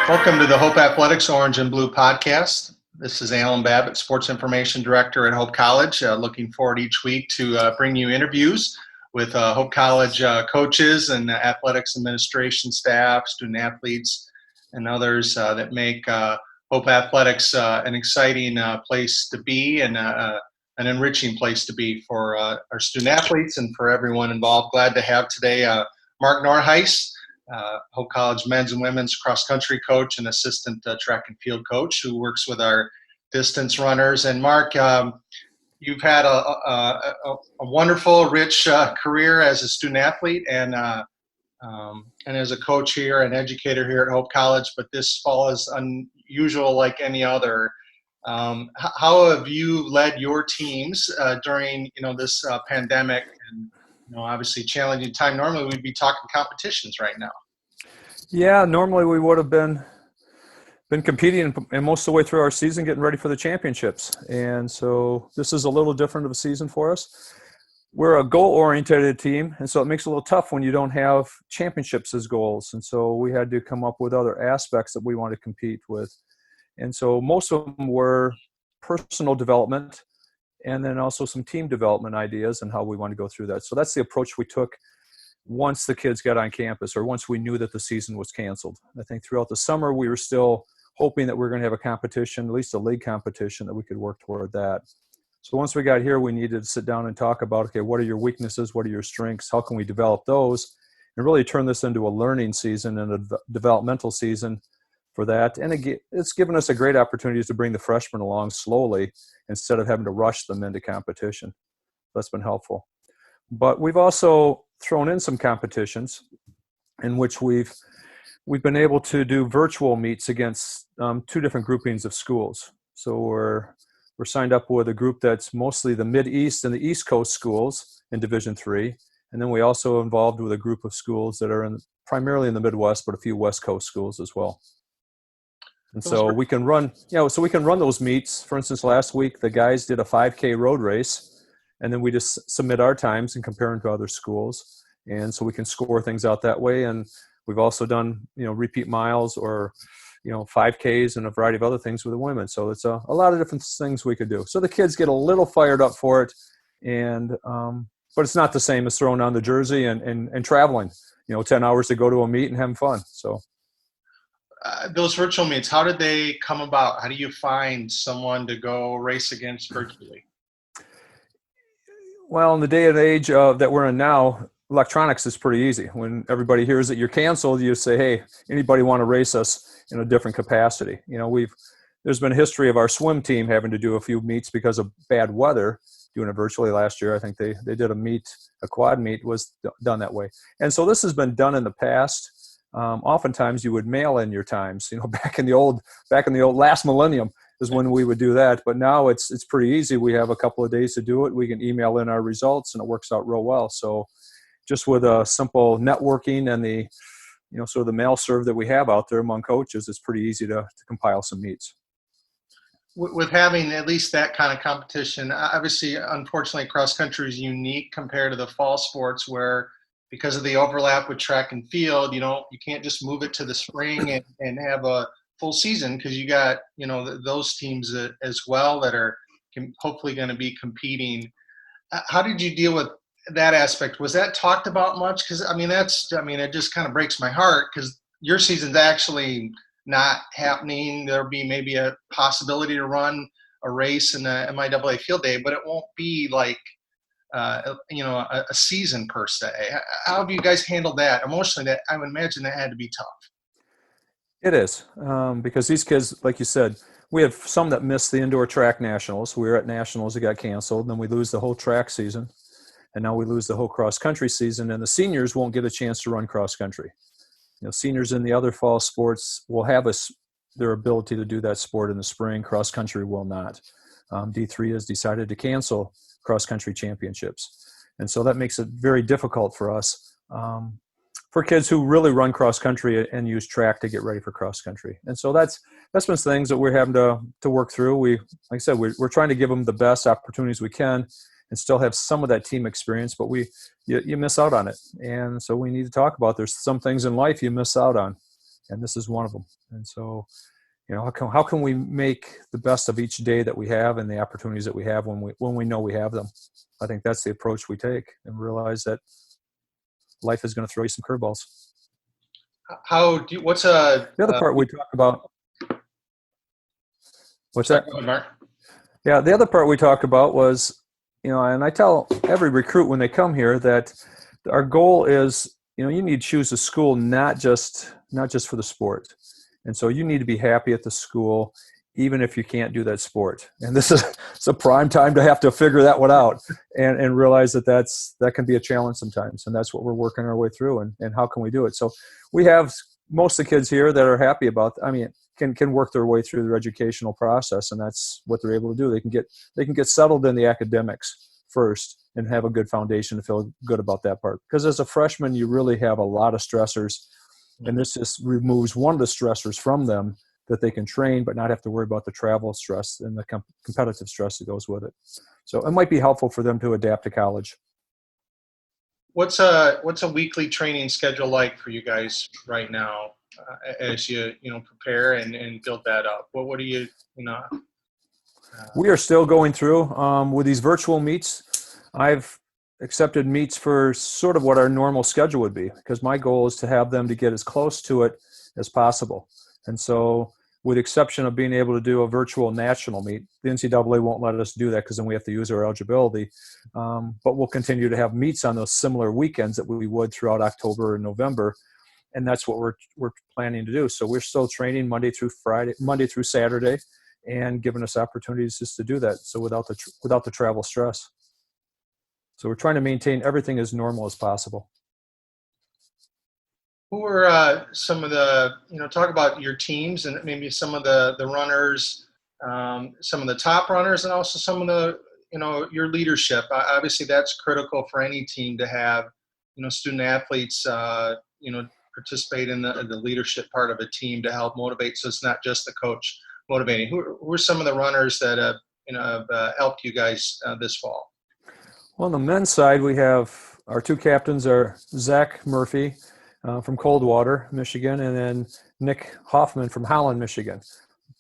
Welcome to the Hope Athletics Orange and Blue podcast. This is Alan Babbitt, Sports Information Director at Hope College. Looking forward each week to bring you interviews with Hope College coaches and athletics administration staff, student athletes, and others that make Hope Athletics an exciting place to be and an enriching place to be for our student athletes and for everyone involved. Glad to have today Mark Northuis, Hope College men's and women's cross-country coach and assistant track and field coach who works with our distance runners. And Mark, you've had a wonderful, rich career as a student athlete and as a coach here, an educator here at Hope College, but this fall is unusual like any other. How have you led your teams during this pandemic and obviously challenging time? Normally we'd be talking competitions right now. Yeah, normally we would have been competing and most of the way through our season getting ready for the championships. And so this is a little different of a season for us. We're a goal-oriented team, and so it makes it a little tough when you don't have championships as goals. And so we had to come up with other aspects that we want to compete with. And so most of them were personal development and then also some team development ideas and how we want to go through that. So that's the approach we took once the kids got on campus or once we knew that the season was canceled. I think throughout the summer we were still hoping that we were going to have a competition, at least a league competition, that we could work toward that. So once we got here, we needed to sit down and talk about, okay, what are your weaknesses? What are your strengths? How can we develop those? And really turn this into a learning season and a developmental season for that. And it's given us a great opportunity to bring the freshmen along slowly instead of having to rush them into competition. That's been helpful. But we've also thrown in some competitions in which we've been able to do virtual meets against two different groupings of schools. So we're signed up with a group that's mostly the Mid-East and the East Coast schools in Division III. And then we also involved with a group of schools that are primarily in the Midwest, but a few West Coast schools as well. And so we can run, those meets. For instance, last week, the guys did a 5K road race, and then we just submit our times and compare them to other schools. And so we can score things out that way. And we've also done, repeat miles or, 5Ks and a variety of other things with the women. So it's a lot of different things we could do. So the kids get a little fired up for it. And, but it's not the same as throwing on the jersey and traveling, 10 hours to go to a meet and having fun. So. Those virtual meets, how did they come about? How do you find someone to go race against virtually? Well, in the day and age that we're in now, electronics is pretty easy. When everybody hears that you're canceled, you say, hey, anybody want to race us in a different capacity? There's been a history of our swim team having to do a few meets because of bad weather, doing it virtually last year. I think they did a quad meet was done that way. And so this has been done in the past. Oftentimes you would mail in your times, back in the old last millennium is when we would do that. But now it's pretty easy. We have a couple of days to do it. We can email in our results and it works out real well. So just with a simple networking and the, sort of the mail serve that we have out there among coaches, it's pretty easy to compile some meets. With having at least that kind of competition, obviously, unfortunately, cross country is unique compared to the fall sports where because of the overlap with track and field, you can't just move it to the spring and have a full season because you got, those teams as well that are hopefully going to be competing. How did you deal with that aspect? Was that talked about much? Because, it just kind of breaks my heart because your season's actually not happening. There'll be maybe a possibility to run a race in the MIAA field day, but it won't be like, a season per se. How have you guys handled that emotionally? That I would imagine that had to be tough. It is because these kids, like you said, we have some that missed the indoor track nationals. We were at nationals that got canceled, and then we lose the whole track season, and now we lose the whole cross country season, and the seniors won't get a chance to run cross country. Seniors in the other fall sports will have their ability to do that sport in the spring. Cross country will not. D3 has decided to cancel cross-country championships. And so that makes it very difficult for us, for kids who really run cross-country and use track to get ready for cross-country. And so that's been things that we're having to work through. Like I said, we're trying to give them the best opportunities we can and still have some of that team experience, but you miss out on it. And so we need to talk about there's some things in life you miss out on. and this is one of them. And so, how can we make the best of each day that we have and the opportunities that we have when we know we have them? I think that's the approach we take, and realize that life is going to throw you some curveballs. The other part we talk about? What's that? Go ahead, Mark. Yeah, the other part we talked about was, and I tell every recruit when they come here that our goal is, you need to choose a school not just for the sport. And so you need to be happy at the school, even if you can't do that sport. And it's a prime time to have to figure that one out and realize that can be a challenge sometimes. And that's what we're working our way through, and how can we do it? So we have most of the kids here that are happy about, can work their way through their educational process, and that's what they're able to do. They can get settled in the academics first and have a good foundation to feel good about that part. Because as a freshman, you really have a lot of stressors, and this just removes one of the stressors from them that they can train but not have to worry about the travel stress and the competitive stress that goes with it. So it might be helpful for them to adapt to college. What's a weekly training schedule like for you guys right now, as you prepare and build that up? What do you We are still going through with these virtual meets. I've accepted meets for sort of what our normal schedule would be, because my goal is to have them to get as close to it as possible. And so, with the exception of being able to do a virtual national meet, the NCAA won't let us do that because then we have to use our eligibility. But we'll continue to have meets on those similar weekends that we would throughout October and November, and that's what we're planning to do. So we're still training Monday through Saturday, and giving us opportunities just to do that. So without the travel stress. So we're trying to maintain everything as normal as possible. Who are some of the, talk about your teams and maybe some of the runners, some of the top runners, and also some of the, your leadership. Obviously, that's critical for any team to have, student athletes, participate in the leadership part of a team to help motivate. So it's not just the coach motivating. Who are some of the runners that have helped you guys this fall? Well, on the men's side, we have our two captains are Zach Murphy from Coldwater, Michigan, and then Nick Hoffman from Holland, Michigan.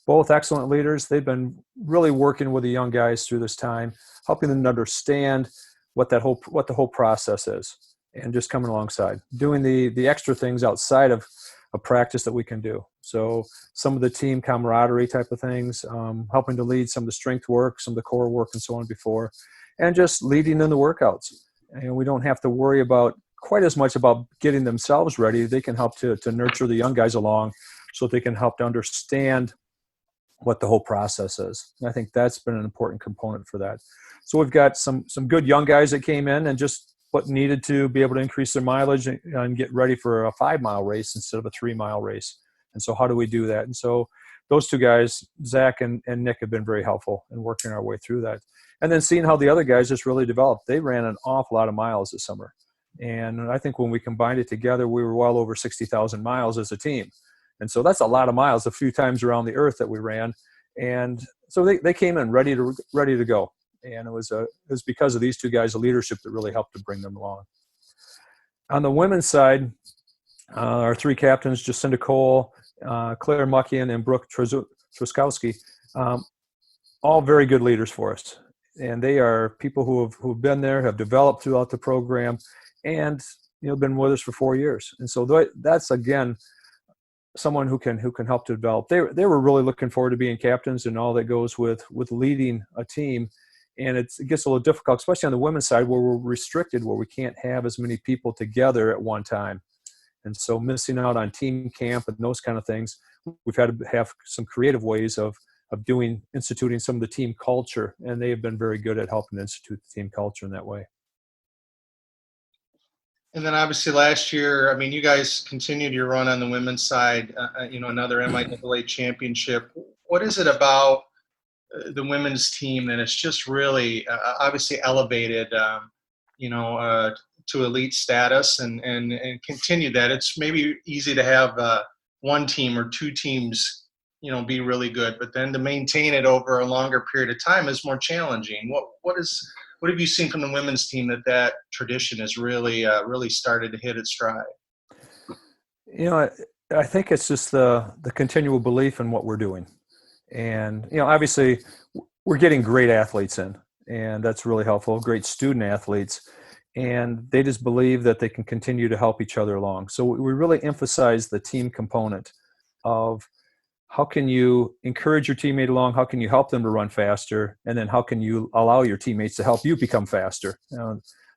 Both excellent leaders. They've been really working with the young guys through this time, helping them to understand what the whole process is, and just coming alongside, doing the extra things outside of a practice that we can do. So some of the team camaraderie type of things, helping to lead some of the strength work, some of the core work, and so on before, and just leading in the workouts. And we don't have to worry about quite as much about getting themselves ready. They can help to nurture the young guys along so they can help to understand what the whole process is. And I think that's been an important component for that. So we've got some good young guys that came in and just what needed to be able to increase their mileage and get ready for a 5-mile race instead of a 3-mile race. And so how do we do that? And so those two guys, Zach and Nick, have been very helpful in working our way through that. And then seeing how the other guys just really developed. They ran an awful lot of miles this summer. And I think when we combined it together, we were well over 60,000 miles as a team. And so that's a lot of miles, a few times around the earth that we ran. And so they came in ready to go. And it was because of these two guys' leadership that really helped to bring them along. On the women's side, our three captains, Jacinda Cole, Claire Muckian, and Brooke Truskowski, all very good leaders for us. And they are people who've been there, have developed throughout the program, and been with us for 4 years. And so that's again someone who can help to develop. They were really looking forward to being captains and all that goes with leading a team. And it gets a little difficult, especially on the women's side where we're restricted, where we can't have as many people together at one time. And so missing out on team camp and those kind of things, we've had to have some creative ways of instituting some of the team culture, and they have been very good at helping institute the team culture in that way. And then obviously last year, you guys continued your run on the women's side, another MIAA championship. What is it about the women's team that it's just really obviously elevated, to elite status and continue that? It's maybe easy to have one team or two teams, be really good, but then to maintain it over a longer period of time is more challenging. What have you seen from the women's team that tradition has really started to hit its stride? I think it's just the continual belief in what we're doing. And, obviously we're getting great athletes in, and that's really helpful, great student athletes. And they just believe that they can continue to help each other along. So we really emphasize the team component of how can you encourage your teammate along? How can you help them to run faster? And then how can you allow your teammates to help you become faster?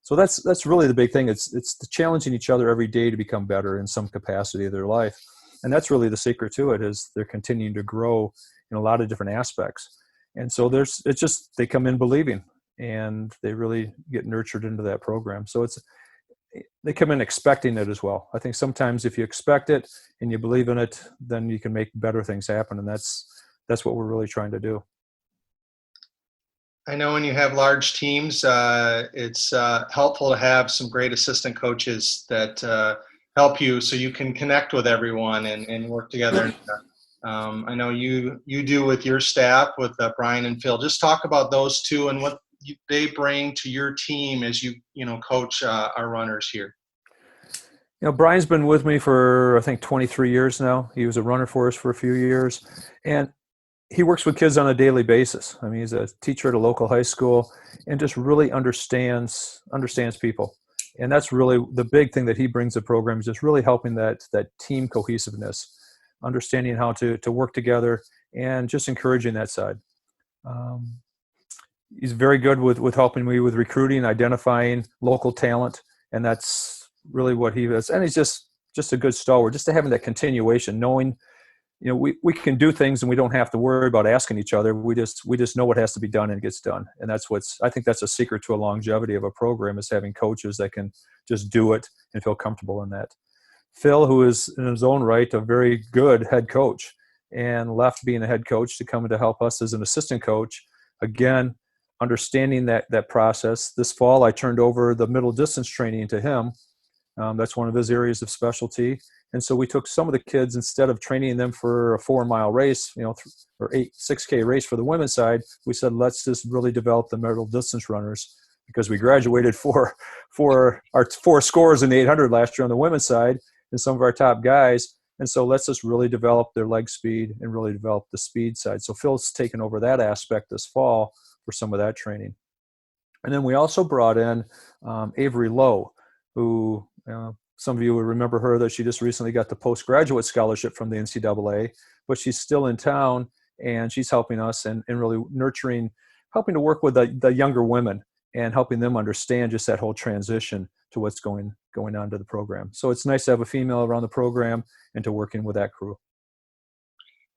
So that's really the big thing. It's the challenging each other every day to become better in some capacity of their life. And that's really the secret to it, is they're continuing to grow in a lot of different aspects. And so they come in believing, and they really get nurtured into that program. So they come in expecting it as well. I think sometimes if you expect it and you believe in it, then you can make better things happen. And that's what we're really trying to do. I know when you have large teams, it's helpful to have some great assistant coaches that help you so you can connect with everyone and work together. I know you do with your staff, with Brian and Phil. Just talk about those two and what they bring to your team as you coach our runners here. Brian's been with me for, I think, 23 years now. He was a runner for us for a few years. And he works with kids on a daily basis. I mean, he's a teacher at a local high school and just really understands people. And that's really the big thing that he brings to the program, is just really helping that team cohesiveness, understanding how to work together, and just encouraging that side. He's very good with helping me with recruiting, identifying local talent, and that's really what he is. And he's just a good stalwart, just to having that continuation, knowing we can do things and we don't have to worry about asking each other. We just know what has to be done, and it gets done. And I think that's a secret to a longevity of a program, is having coaches that can just do it and feel comfortable in that. Phil, who is in his own right a very good head coach, and left being a head coach to come in to help us as an assistant coach. Again, understanding that process. This fall, I turned over the middle distance training to him. That's one of his areas of specialty. And so we took some of the kids, instead of training them for a 4-mile race, or 6K race for the women's side, we said, let's just really develop the middle distance runners, because we graduated for our 4 scores in the 800 last year on the women's side, and some of our top guys. And so let's just really develop their leg speed and really develop the speed side. So Phil's taken over that aspect this fall for some of that training. And then we also brought in Avery Lowe, who some of you would remember her, that she just recently got the postgraduate scholarship from the NCAA, but she's still in town, and she's helping us and really nurturing, helping to work with the younger women and helping them understand just that whole transition to what's going on to the program. So it's nice to have a female around the program and to working with that crew.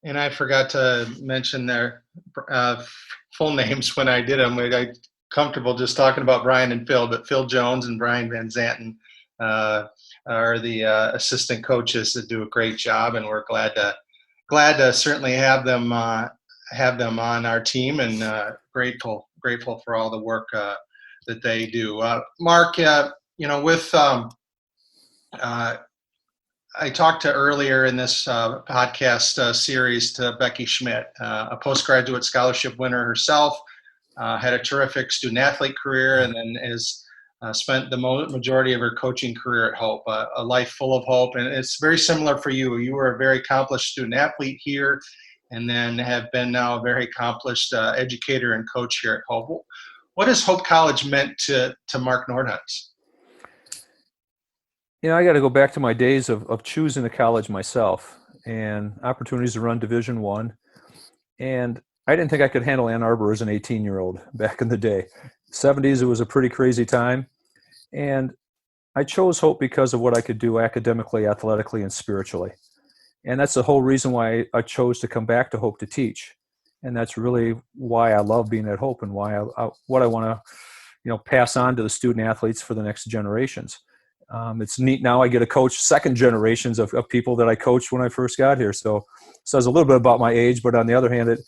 And I forgot to mention their full names when I did them. I'm comfortable just talking about Brian and Phil, but Phil Jones and Brian Van Zanten are the assistant coaches that do a great job, and we're glad to certainly have them on our team, and grateful for all the work that they do. Mark, with I talked to earlier in this podcast series to Becky Schmidt, a postgraduate scholarship winner herself, had a terrific student athlete career, and then is spent the majority of her coaching career at Hope, a life full of hope. And it's very similar for you. You were a very accomplished student athlete here, and then have been now a very accomplished educator and coach here at Hope. What has Hope College meant to Mark Northuis? I got to go back to my days of choosing a college myself, and opportunities to run Division I. And I didn't think I could handle Ann Arbor as an 18-year-old back in the day. 70s, it was a pretty crazy time. And I chose Hope because of what I could do academically, athletically, and spiritually. And that's the whole reason why I chose to come back to Hope to teach. And that's really why I love being at Hope, and why what I want to pass on to the student athletes for the next generations. It's neat now. I get to coach second generations of people that I coached when I first got here. So it says a little bit about my age, but on the other hand,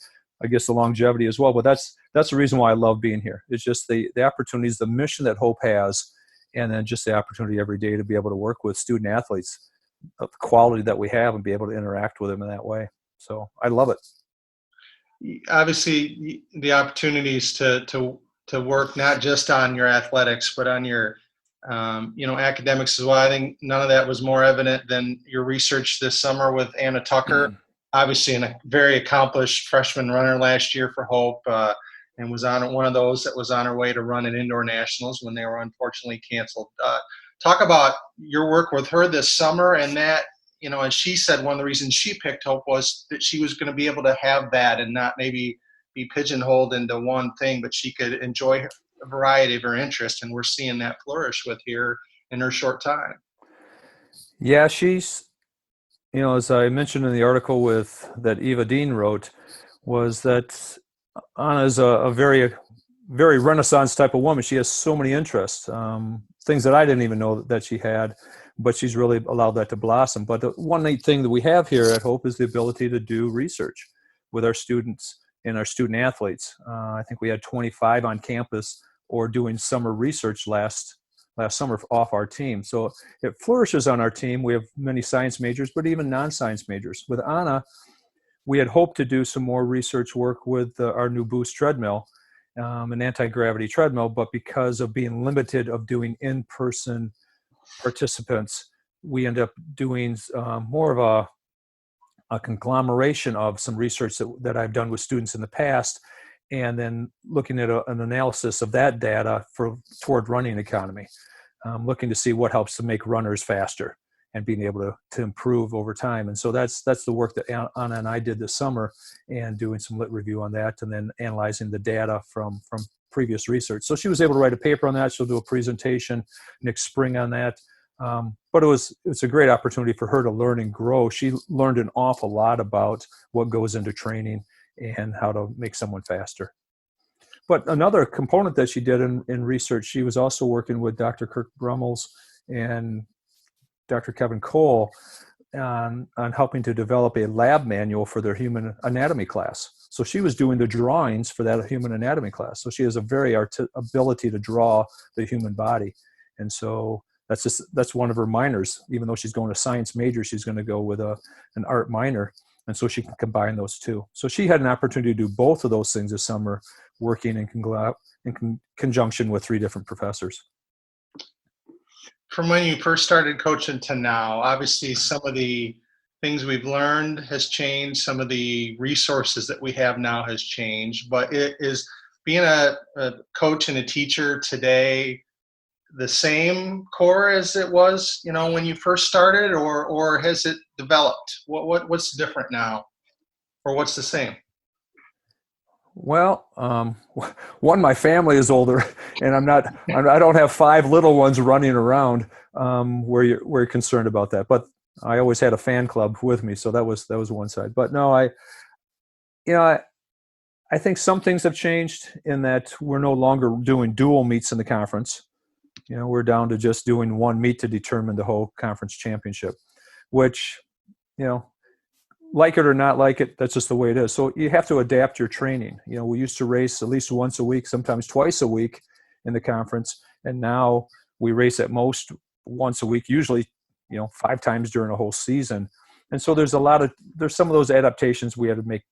I guess the longevity as well. But that's the reason why I love being here. It's just the opportunities, the mission that Hope has, and then just the opportunity every day to be able to work with student athletes of the quality that we have and be able to interact with them in that way. So I love it. Obviously, the opportunities to work not just on your athletics, but on your Academics as well. I think none of that was more evident than your research this summer with Anna Tucker, obviously a very accomplished freshman runner last year for Hope, and was on one of those that was on her way to run at indoor nationals when they were unfortunately canceled. Talk about your work with her this summer, and that, and she said one of the reasons she picked Hope was that she was going to be able to have that and not maybe be pigeonholed into one thing, but she could enjoy a variety of her interests, and we're seeing that flourish with here in her short time. Yeah, she's, as I mentioned in the article that Eva Dean wrote, was that Anna's a very, very Renaissance type of woman. She has so many interests, things that I didn't even know that she had, but she's really allowed that to blossom. But the one neat thing that we have here at Hope is the ability to do research with our students and our student athletes. I think we had 25 on campus or doing summer research last summer off our team. So it flourishes on our team. We have many science majors, but even non-science majors. With Anna, we had hoped to do some more research work with our new Boost treadmill, an anti-gravity treadmill, but because of being limited of doing in-person participants, we end up doing more of a conglomeration of some research that I've done with students in the past, and then looking at an analysis of that data toward running economy, looking to see what helps to make runners faster and being able to improve over time. And so that's the work that Anna and I did this summer, and doing some lit review on that, and then analyzing the data from previous research. So she was able to write a paper on that. She'll do a presentation next spring on that. But it's a great opportunity for her to learn and grow. She learned an awful lot about what goes into training and how to make someone faster. But another component that she did in research, she was also working with Dr. Kirk Brummels and Dr. Kevin Cole on helping to develop a lab manual for their human anatomy class. So she was doing the drawings for that human anatomy class. So she has a very ability to draw the human body. And so that's one of her minors. Even though she's going to science major, she's going to go with an art minor. And so she can combine those two. So she had an opportunity to do both of those things this summer, working in conjunction with 3 different professors. From when you first started coaching to now, obviously some of the things we've learned has changed. Some of the resources that we have now has changed. But it is being a coach and a teacher today the same core as it was, when you first started, or has it developed? What's different now, or what's the same? Well, my family is older, and I don't have 5 little ones running around where you're concerned about that. But I always had a fan club with me, so that was one side. But no, I think some things have changed in that we're no longer doing dual meets in the conference. We're down to just doing one meet to determine the whole conference championship, which, like it or not like it, that's just the way it is. So you have to adapt your training. We used to race at least once a week, sometimes twice a week in the conference. And now we race at most once a week, usually, 5 times during a whole season. And so there's some of those adaptations we had to make,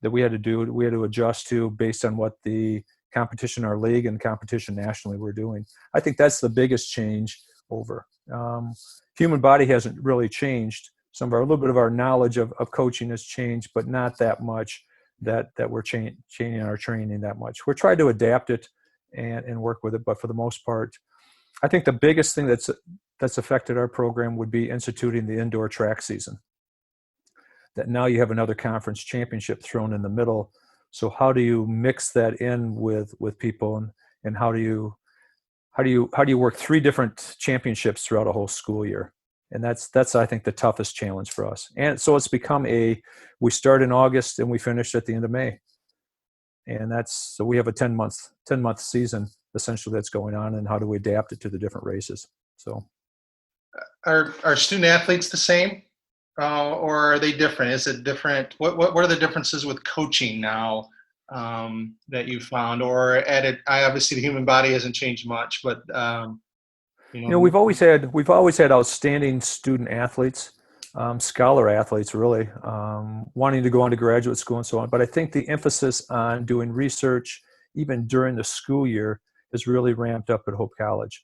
that we had to do. We had to adjust to based on what the competition in our league and competition nationally we're doing. I think that's the biggest change over. Human body hasn't really changed. A little bit of our knowledge of coaching has changed, but not that much that we're changing our training that much. We're trying to adapt it and work with it, but for the most part, I think the biggest thing that's affected our program would be instituting the indoor track season. That now you have another conference championship thrown in the middle. So how do you mix that in with people, and how do you work 3 different championships throughout a whole school year? And that's I think the toughest challenge for us. And so it's become we start in August and we finish at the end of May. And so we have a 10-month season essentially that's going on, and how do we adapt it to the different races? So are student athletes the same, or are they different? Is it different? What are the differences with coaching now that you found, or obviously the human body hasn't changed much, but we've always had outstanding student athletes, scholar athletes, really, wanting to go on to graduate school and so on. But I think the emphasis on doing research, even during the school year, is really ramped up at Hope College.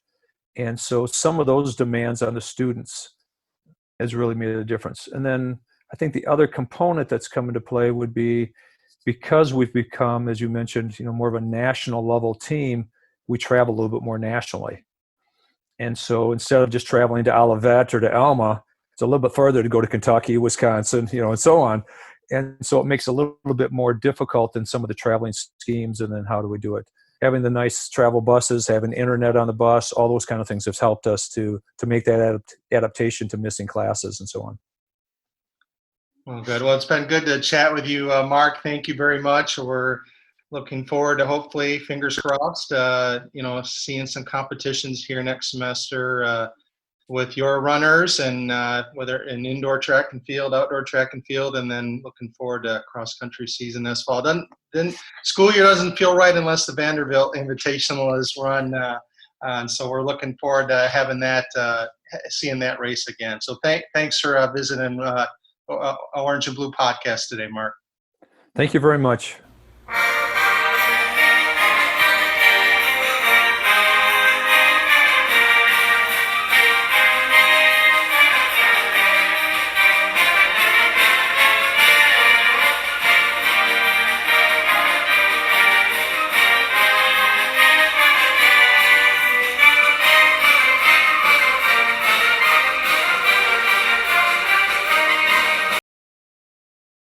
And so some of those demands on the students has really made a difference. And then I think the other component that's come into play would be, because we've become, as you mentioned, more of a national level team, we travel a little bit more nationally. And so instead of just traveling to Olivet or to Alma, it's a little bit further to go to Kentucky, Wisconsin, and so on. And so it makes it a little bit more difficult than some of the traveling schemes. And then how do we do it? Having the nice travel buses, having internet on the bus, all those kind of things have helped us to make that adaptation to missing classes and so on. Well, good. Well, it's been good to chat with you, Mark. Thank you very much. We're looking forward to, hopefully, fingers crossed, seeing some competitions here next semester with your runners, and whether in indoor track and field, outdoor track and field, and then looking forward to cross country season this fall. Then school year doesn't feel right unless the Vanderbilt Invitational is run, and so we're looking forward to having that, seeing that race again. So thanks for visiting Orange and Blue podcast today, Mark. Thank you very much.